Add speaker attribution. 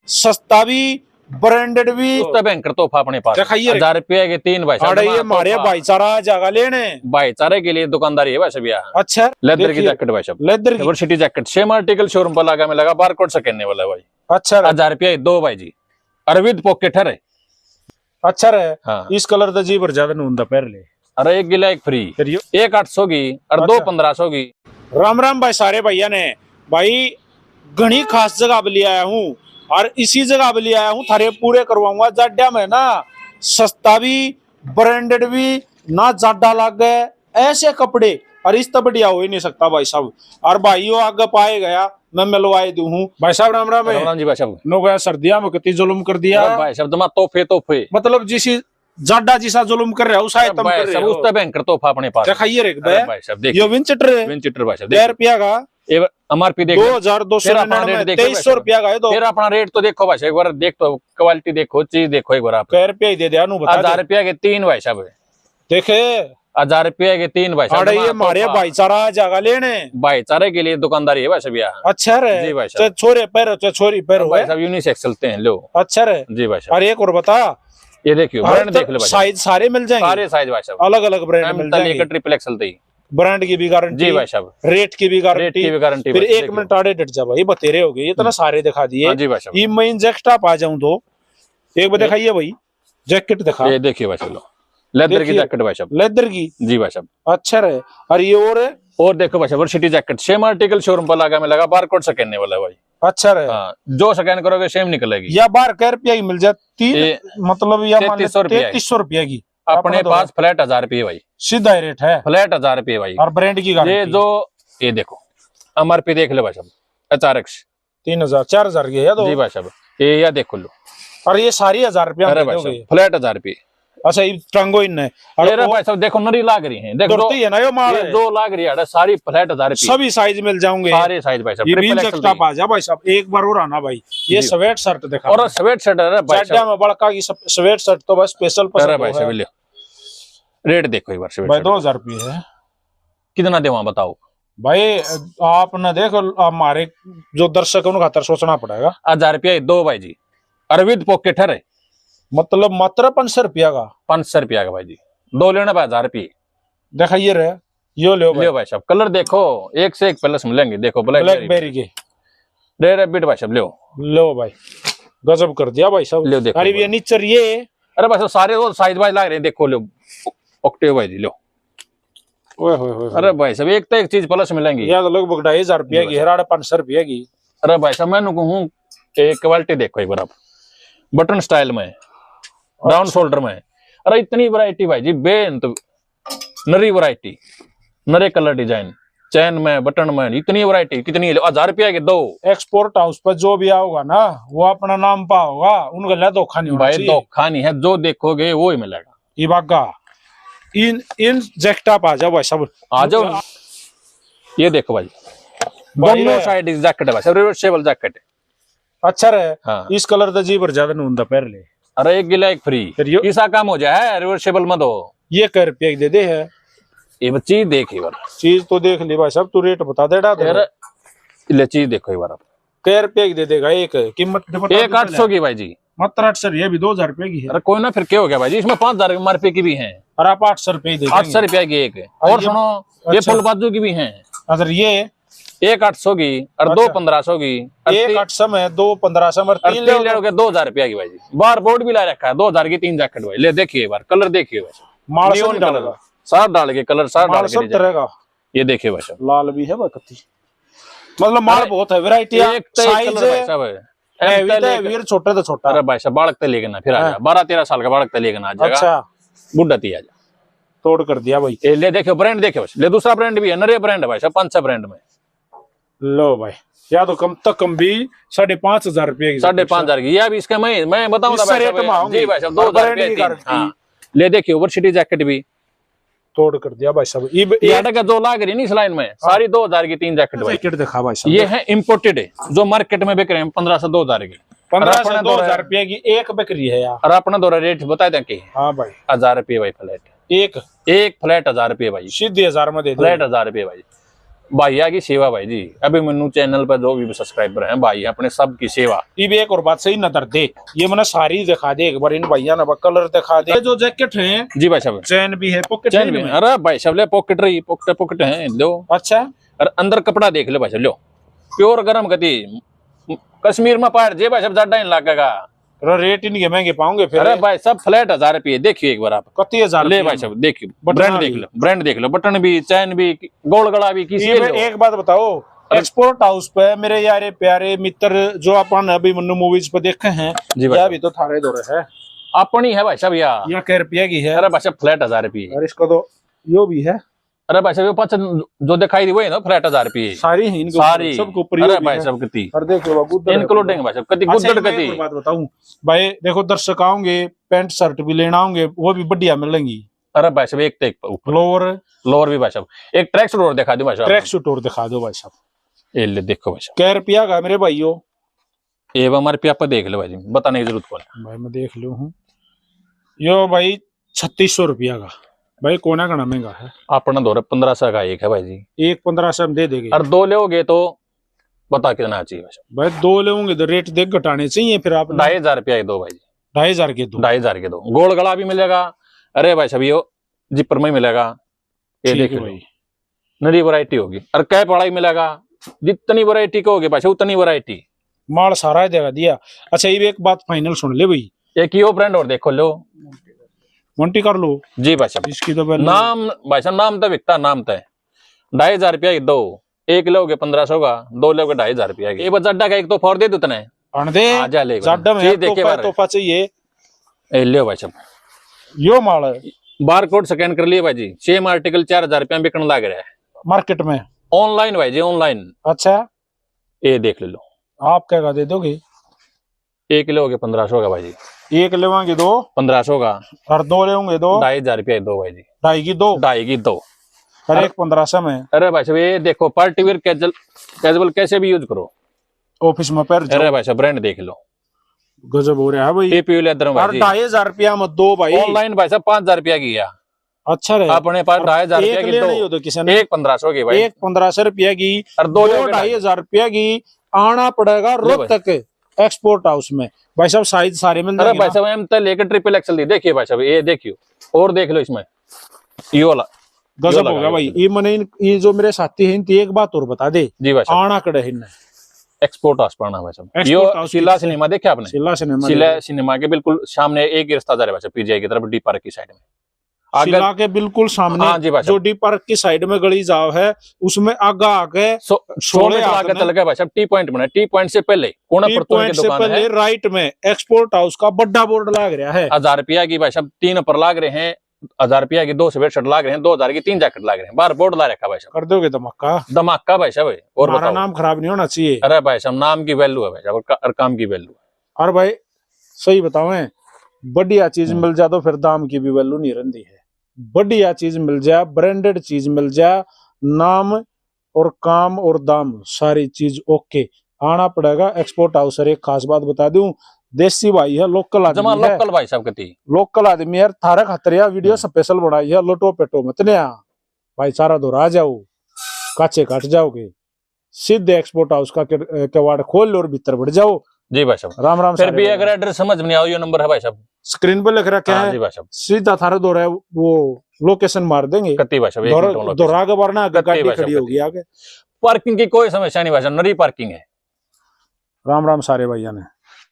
Speaker 1: सस्ता भी ब्रांडेड भी
Speaker 2: भयंकर तोहफा अपने पास।
Speaker 1: दिखाइए
Speaker 2: 1000 रुपये के 3 भाई साहब।
Speaker 1: ये हमारे भाईचारा जगह लेने
Speaker 2: भाईचारे के लिए दुकानदारी है भाई साहब यहाँ।
Speaker 1: अच्छा
Speaker 2: लेदर की जैकेट भाई साहब,
Speaker 1: लेदर की
Speaker 2: city jacket same article showroom पर लगा मिलेगा, बारकोड स्कैनने वाला है भाई।
Speaker 1: अच्छा
Speaker 2: 1000 रुपये 2 भाई जी, अरविंद पॉकेट है।
Speaker 1: अच्छा रहे
Speaker 2: हाँ।
Speaker 1: इस कलर तो जी पर ज्यादा नहीं होता पहन ले।
Speaker 2: अरे एक गिला एक फ्री, एक 800 की और 2 1500 की।
Speaker 1: राम राम भाई सारे भैया ने भाई घनी खास जगह पे ले आया हूँ और इसी जगह पे ले आया हूँ, थारे पूरे करवाऊंगा जाड्या में ना, सस्ता भी ब्रांडेड भी ना जाडा लग गए ऐसे कपड़े, और इस तो बढ़िया हो ही नहीं सकता भाई साहब। और भाई वो आगे पाए गया मैं मिलवाए दू हूँ भाई साहब। राम राम
Speaker 2: राम जी भाई साहब।
Speaker 1: नो गया सर्दियों में कितनी जुल्म कर दिया
Speaker 2: भाई साहब, तुम तोहफे तोहफे
Speaker 1: मतलब जिसी जाडा जिसा जुल्म कर रहे हो उसा तुम कर रहे हो।
Speaker 2: उसका भयंकर तोहफा अपने पास।
Speaker 1: दिखाइए रे
Speaker 2: भाई साहब देखिए,
Speaker 1: ये विंचेटर है,
Speaker 2: विंचेटर भाई साहब
Speaker 1: 10 रुपया का
Speaker 2: एमआरपी देख
Speaker 1: 2299 2300 रुपया का है।
Speaker 2: फिर अपना रेट तो देखो भाई साहब, एक बार देख तो क्वालिटी देखो, चीज देखो एक बार आप।
Speaker 1: 10 रुपया ही दे दे
Speaker 2: 1000 रुपया के 3 भाई साहब,
Speaker 1: देखे
Speaker 2: 1000 रुपया के 3 भाई साहब।
Speaker 1: ये हमारे भाईचारा जगह लेने
Speaker 2: भाईचारे के लिए दुकानदारी है भाई साहब यहाँ।
Speaker 1: अच्छा रे
Speaker 2: जी भाई साहब,
Speaker 1: छोरे पैर छोरी पैर
Speaker 2: भाई साहब यूनिसेक्स चलते हैं लो।
Speaker 1: अच्छा रे
Speaker 2: जी भाई साहब।
Speaker 1: और एक और बता,
Speaker 2: ये देखियो ब्रांड देख लो भाई,
Speaker 1: साइज सारे मिल जाएंगे,
Speaker 2: सारे साइज भाई साहब,
Speaker 1: अलग अलग ब्रांड मिल जाएंगे,
Speaker 2: ट्रिपल एक्सल दी,
Speaker 1: ब्रांड की भी गारंटी
Speaker 2: जी भाई साहब,
Speaker 1: रेट की भी गारंटी। फिर एक मिनट आड़े डट जा भाई, बतेरे हो गए इतना सारे दिखा दिए।
Speaker 2: जी भाई साहब,
Speaker 1: ये मैं जैकेट आ जाऊं तो एक बार दिखाइए भाई, जैकेट दिखा।
Speaker 2: ये देखिए भाई साहब, लेदर की जैकेट भाई साहब,
Speaker 1: लेदर की।
Speaker 2: जी भाई साहब।
Speaker 1: अच्छा रहे और ये और
Speaker 2: देखो भाई साहब city jacket same article showroom पर लगा मिलेगा, बारकोड स्कैनने वाला है भाई।
Speaker 1: अच्छा रहे
Speaker 2: हाँ, जो स्कैन करोगे सेम निकलेगी।
Speaker 1: या 12 रुपया की मिल जाती मतलब या 3300 रुपया की
Speaker 2: अपने पास फ्लैट 1000 रुपये भाई, सीधा
Speaker 1: रेट है फ्लैट
Speaker 2: 1000 रुपये भाई।
Speaker 1: और ब्रांड की गारंटी।
Speaker 2: ये जो ये देखो एमआरपी देख लो भाई साहब, HRX
Speaker 1: 3000 4000 की है तो
Speaker 2: जी भाई साहब। ये या देखो लो,
Speaker 1: और ये सारी 1000 रुपया
Speaker 2: फ्लैट 1000 रुपये।
Speaker 1: अच्छा ये टंगो इन है
Speaker 2: भाई साहब, देखो नरी लाग रही है, देखो
Speaker 1: है ना ये माल है,
Speaker 2: जो लाग रही है सारी फ्लैट 1000 रुपये,
Speaker 1: सभी साइज मिल जाएंगे,
Speaker 2: सारे साइज भाई साहब।
Speaker 1: ये भी जैकेट आ जा भाई साहब, एक बार और आना भाई। ये स्वेट शर्ट दिखा,
Speaker 2: और स्वेट शर्ट है भाई साहब
Speaker 1: में बड़का की स्वेट शर्ट तो बस स्पेशल पसंद है
Speaker 2: भाई साहब। ले रेट देखो एक बार
Speaker 1: भाई 2000 रुपये है,
Speaker 2: कितना देवा बताओ
Speaker 1: भाई। आपने देखो हमारे जो दर्शक है उनका खातर सोचना पड़ेगा।
Speaker 2: 1000 रुपया 2 भाई जी, अरविंद पॉकेट है
Speaker 1: मतलब मात्र 500 रुपया का,
Speaker 2: 500 रुपया का भाई जी, 2 लेना भाई 1000 रुपये।
Speaker 1: दिखाइए रे यो लो
Speaker 2: भाई साहब, कलर देखो एक से एक प्लस मिलेंगे, देखो
Speaker 1: ब्लैकबेरी के
Speaker 2: रेड रैबिट भाई साहब। लो
Speaker 1: भाई गजब कर दिया भाई साहब।
Speaker 2: लो देखो,
Speaker 1: अरे ये नीचर ये,
Speaker 2: अरे भाई साहब सारे वो साइज वाइज लग रहे हैं, देखो लो ऑक्टेव भाई जी। लो अरे भाई साहब एक तो एक चीज प्लस मिलेंगी,
Speaker 1: या तो लगभग 2500 रुपया की, 500 रुपया की।
Speaker 2: अरे भाई साहब मैं कहूँ क्वालिटी देखो एक बार आप, बटन स्टाइल में, डाउन शोल्डर में, अरे इतनी वैरायटी भाई जी, बेन तो नरी वैरायटी, नरे कलर डिजाइन, चैन में बटन में, इतनी वैरायटी कितनी। 1000 रुपया के 2। एक्सपोर्ट
Speaker 1: हाउस पर जो भी आओगा ना वो अपना नाम पा होगा, उनका लिए धोखा नहीं होना
Speaker 2: भाई, धोखा नहीं है, जो देखोगे वो ही मिलेगा।
Speaker 1: ये बागा इन जैकेट आ जाओ भाई सब, आ जाओ।
Speaker 2: ये देखो भाई दोनों साइड जैकेट है, रिवर्सेबल जैकेट है।
Speaker 1: अच्छा रहे हाँ। इस कलर तो जी पर ज्यादा नहीं होता पहन ले।
Speaker 2: अरे एक गिला एक फ्री, ऐसा काम हो जाए रिवर्सेबल मत हो।
Speaker 1: ये कै रुपया दे दे है,
Speaker 2: ये चीज देख एक बार,
Speaker 1: चीज तो देख ली भाई साहब, तू रेट बता देगा
Speaker 2: ले चीज देखो एक बार आप,
Speaker 1: कै रुपया की दे देगा एक कीमत?
Speaker 2: एक 800 की भाई जी,
Speaker 1: मात्र 800, ये भी 2000 रुपये की है।
Speaker 2: अरे कोई ना, फिर क्या हो गया भाई जी, इसमें 5000 MRP की भी है,
Speaker 1: और आप 800 रुपये दे
Speaker 2: 800 रुपया की एक है। और सुनो ये फुल बाजू की भी है,
Speaker 1: अगर ये
Speaker 2: एक 800 की और 2 1500 की,
Speaker 1: एक 800 में 2 1500 में 3
Speaker 2: ले 2000 रुपया की भाई जी। बार बोर्ड भी ला रखा है, 2000 की 3 जैकेट भाई। ले देखिए एक बार कलर देखिए भाई, कलर साथ डाल के, कलर साथ डाल के रहेगा। ये देखिए भाई साहब,
Speaker 1: लाल भी है बकती, मतलब माल बहुत है, वैरायटी है, साइज है, वीर छोटे तो छोटा।
Speaker 2: अरे भाई साहब बालक तो लेके ना, फिर आ जा 12-13 साल का बालक तो लेके ना आ जाएगा। अच्छा बुढ़ा ती आ जा,
Speaker 1: तोड़ कर दिया भाई।
Speaker 2: ले देखियो ब्रांड देखियो, ले दूसरा ब्रांड भी है, नरे ब्रांड है भाई साहब, 5-6 ब्रांड में।
Speaker 1: लो भाई या तो कम तक कम भी 5500 रुपये की,
Speaker 2: 5500 की। या भी इसका मैं बताऊंगा जी भाई साहब, 2000 रुपये। ले देखिए ओवरसिटी जैकेट भी
Speaker 1: तोड़ कर दिया भाई साहब। ये
Speaker 2: का जो लाग रही नहीं इस लाइन में, सारी 2000 की 3 जैकेट
Speaker 1: दिखा भाई साहब।
Speaker 2: ये है इम्पोर्टेड है, जो मार्केट में बिक रहे हैं 1500-2000 की,
Speaker 1: 1500-2000 रुपये की एक बिक्री है यार।
Speaker 2: और अपना दो रेट बता दें कि
Speaker 1: हाँ भाई
Speaker 2: 1000 रुपये भाई फ्लैट, एक फ्लैट 1000 रुपये भाई,
Speaker 1: सीधे 1000 में दे
Speaker 2: फ्लैट 1000 रुपये भाई। भाइया की सेवा भाई जी। अभी मनु चैनल पर जो भी सब्सक्राइबर हैं भाई अपने सबकी सेवा।
Speaker 1: ये भी एक और बात सही नजर दे, ये मैंने सारी दिखा दे एक बार इन भैया ने, कलर दिखा दे। जो जैकेट है
Speaker 2: जी भाई साहब,
Speaker 1: चैन भी है, पॉकेट
Speaker 2: चैन भी, अरे भाई साहब ले पॉकेट रही, पॉकेट पॉकेट है लो।
Speaker 1: अच्छा,
Speaker 2: और अंदर कपड़ा देख लो भाई साहब, लो प्योर गरम गति कश्मीर में पाड़ जे भाई साहब ज्यादा नहीं लगेगा।
Speaker 1: रेट इनके महंगे पाओगे फिर।
Speaker 2: अरे भाई सब फ्लैट 1000 रुपये, देखिए एक बार आप।
Speaker 1: कति 1000
Speaker 2: ले भाई साहब देखिए, ब्रांड देख लो, ब्रांड देख लो, बटन भी, चैन भी, गोल गला भी, किसी
Speaker 1: एक बात बताओ, एक्सपोर्ट हाउस पे मेरे यारे प्यारे मित्र जो अपन अभी मन्नू मूवीज पे देखे हैं,
Speaker 2: जी भाई,
Speaker 1: यह भी तो थारे दौरे है,
Speaker 2: अपनी है भाई साहब
Speaker 1: या क्या रुपया की है।
Speaker 2: अरे भाई साहब फ्लैट 1000 रुपये,
Speaker 1: और इसका तो यो भी है।
Speaker 2: अरे भाई साहब पांच जो दिखाई दी वही ना फ्लैट 1000 रुपये
Speaker 1: सारी है इनको,
Speaker 2: सारी
Speaker 1: सबको।
Speaker 2: अरे भाई साहब कितनी,
Speaker 1: और देखो बाबू
Speaker 2: इंक्लूडिंग भाई साहब कितनी गुद्दड़
Speaker 1: मैं
Speaker 2: कितनी।
Speaker 1: एक बात बताऊं भाई, देखो दर्शक आओगे पैंट शर्ट भी लेना होंगे, वो भी बढ़िया मिलेंगी।
Speaker 2: अरे भाई साहब एक टेक ऊपर
Speaker 1: लोअर,
Speaker 2: लोअर भी भाई साहब, एक ट्रैक सूट और दिखा दो भाई साहब,
Speaker 1: ट्रैक सूट और दिखा दो भाई साहब।
Speaker 2: ये ले देखो भाई साहब,
Speaker 1: क्या रुपया का मेरे भाइयों,
Speaker 2: ये हमारे पे आप देख लो भाई जी, बताने की जरूरत कौन
Speaker 1: भाई मैं देख लू हूँ। यो भाई 3600 रुपया का भाई, कोना का महंगा है।
Speaker 2: अपना दौर 1500 का एक है भाई जी,
Speaker 1: एक 1500 में दे देंगे।
Speaker 2: और दो लोगे तो बता कितना चाहिए भाई साहब।
Speaker 1: भाई दो लेंगे तो रेट देख घटाने चाहिए फिर आप।
Speaker 2: 2500 रुपया के दो भाई जी,
Speaker 1: 2500 के दो,
Speaker 2: 2500 के दो। गोल गला भी मिलेगा, अरे भाई साहब ये जिपर में मिलेगा, ये
Speaker 1: ठीक है
Speaker 2: देखो
Speaker 1: भाई।
Speaker 2: नई वैरायटी होगी, और कै पढ़ाई मिलेगा, जितनी वैरायटी का होगी भाई साहब उतनी वैरायटी
Speaker 1: माल सारा देगा दिया। अच्छा ये एक बात फाइनल सुन ले भाई,
Speaker 2: एक यो ब्रांड और देखो लो
Speaker 1: मोंटी कर लो
Speaker 2: जी भाई साहब।
Speaker 1: इसकी तो पहले
Speaker 2: नाम भाई साहब, नाम तो बिकता, नाम तो है। 2500 रुपया की दो, एक लोगे 1500 का, दो लोगे 2500 रुपया की। ये बस अड्डा का एक तो फोड़ दे दूतने
Speaker 1: अंडे
Speaker 2: आजा ले
Speaker 1: जाडा में तोहफा चाहिए।
Speaker 2: ए लियो भाई साहब,
Speaker 1: यो माल है
Speaker 2: बार कोड स्कैन कर लिए भाई जी, सेम आर्टिकल 4000 रुपया बिकने लग रहा है
Speaker 1: मार्केट में,
Speaker 2: ऑनलाइन भाई जी, ऑनलाइन।
Speaker 1: अच्छा
Speaker 2: ये देख ले लो,
Speaker 1: आप क्या दे दोगे?
Speaker 2: एक लोगे 1500 का भाई जी,
Speaker 1: एक लेवांगे दो
Speaker 2: 1500 का,
Speaker 1: और दो लेंगे दो
Speaker 2: 2500 रुपया की दो भाई जी,
Speaker 1: 2.5 की दो,
Speaker 2: 2.5 की दो,
Speaker 1: और एक 1500 में।
Speaker 2: अरे भाई साहब ये देखो पार्टी वेयर कैजुअल, कैजुअल कैसे भी यूज करो,
Speaker 1: ऑफिस में पैर
Speaker 2: अरे भाई साहब ब्रांड देख लो,
Speaker 1: गजब हो रहा है भाई।
Speaker 2: टीपी लेदर
Speaker 1: और
Speaker 2: भाई जी,
Speaker 1: 2500 रुपया में दो भाई,
Speaker 2: ऑनलाइन भाई साहब 5000 रुपया की है।
Speaker 1: अच्छा रहे
Speaker 2: अपने पास 2500 रुपया की
Speaker 1: नहीं हो
Speaker 2: दो,
Speaker 1: तो किसी ने
Speaker 2: एक 1500 की भाई,
Speaker 1: एक 1500 रुपया की,
Speaker 2: और दो
Speaker 1: दो
Speaker 2: लोगे
Speaker 1: 2500 रुपया की। आना पड़ेगा रोहतक एक्सपोर्ट हाउस में भाई साहब, साइज सारे मिल
Speaker 2: अरे
Speaker 1: जाएंगे
Speaker 2: भाई
Speaker 1: ना?
Speaker 2: साहब एम तक लेकर ट्रिपल एक्सल दी, देखिए भाई साहब ये देखियो, और देख लो इसमें ये वाला
Speaker 1: गजब हो गया भाई। ये मैंने ये जो मेरे साथी हैं इनकी एक बात और बता दे,
Speaker 2: जी भाई साहब,
Speaker 1: आना कड़े हिन
Speaker 2: एक्सपोर्ट हाउस पढ़ना भाई साहब।
Speaker 1: एक्सपोर्ट
Speaker 2: यो
Speaker 1: हाउस
Speaker 2: शिला
Speaker 1: की-
Speaker 2: सिनेमा देखा आपने,
Speaker 1: शिला सिनेमा,
Speaker 2: शिला सिनेमा के बिल्कुल सामने एक ही रास्ता जा रहा है भाई साहब, पीजीआई की तरफ डी पार्क की साइड में, आगे
Speaker 1: शिला के बिल्कुल सामने
Speaker 2: हाँ जी भाई
Speaker 1: जो
Speaker 2: साहब,
Speaker 1: डी पार्क की साइड में गली जाव है, उसमें आगा आके
Speaker 2: 100 मीटर आगे चल गया भाई साहब, टी पॉइंट बना, टी पॉइंट से पहले कोना
Speaker 1: टी
Speaker 2: परतून
Speaker 1: पॉइंट
Speaker 2: की
Speaker 1: से
Speaker 2: दुकान
Speaker 1: पहले
Speaker 2: है,
Speaker 1: राइट में एक्सपोर्ट हाउस का बड़ा बोर्ड लग रहा है।
Speaker 2: 1000 रुपया की भाई साहब 3 ऊपर लाग रहे हैं, 1000 रुपया की 2 स्वेटशर्ट लाग रहे हैं, 2000 की 3 जैकेट लाग रहे हैं, बाहर बोर्ड ला रखा भाई साहब,
Speaker 1: कर दोगे धमाका,
Speaker 2: धमाका भाई साहब। और
Speaker 1: हमारा
Speaker 2: बताओ,
Speaker 1: नाम खराब नहीं होना चाहिए।
Speaker 2: अरे भाई साहब नाम की वैल्यू है भाई साहब, और काम की वैल्यू है।
Speaker 1: और भाई सही बताओ, बढ़िया चीज मिल जाए तो फिर दाम की भी वैल्यू नहीं रहती है। बढ़िया चीज मिल जाए, ब्रांडेड चीज मिल जाए, नाम और काम और दाम सारी चीज ओके। आना पड़ेगा एक्सपोर्ट हाउस। एक खास बात बता दूं, देसी भाई है, लोकल
Speaker 2: जमा
Speaker 1: आदमी है,
Speaker 2: लोकल भाई साहब कती
Speaker 1: लोकल आदमी है। थारा खतरिया वीडियो स्पेशल बनाई है, लोटो पेटो मत ने भाई, सारा दोहरा जाओ, काचे काट जाओगे। सीधे एक्सपोर्ट हाउस का कवाड़ खोल लो और भीतर बढ़ जाओ।
Speaker 2: जी भाई साहब,
Speaker 1: राम राम।
Speaker 2: फिर भी अगर एड्रेस समझ में नहीं आओ, ये नंबर है भाई साहब,
Speaker 1: स्क्रीन पे लिख रखा
Speaker 2: हाँ
Speaker 1: है,
Speaker 2: जी भाई साहब,
Speaker 1: सीधा थारा दोहरा वो लोकेशन मार देंगे।
Speaker 2: कत्ती भाई साहब, एक मिनट में
Speaker 1: दोहरा के वरना आगे
Speaker 2: कत्ती
Speaker 1: गाड़ी
Speaker 2: भाई साहब,
Speaker 1: खड़ी होगी आगे।
Speaker 2: पार्किंग की कोई समस्या नहीं भाई साहब, नरी पार्किंग है।
Speaker 1: राम राम सारे भैया ने।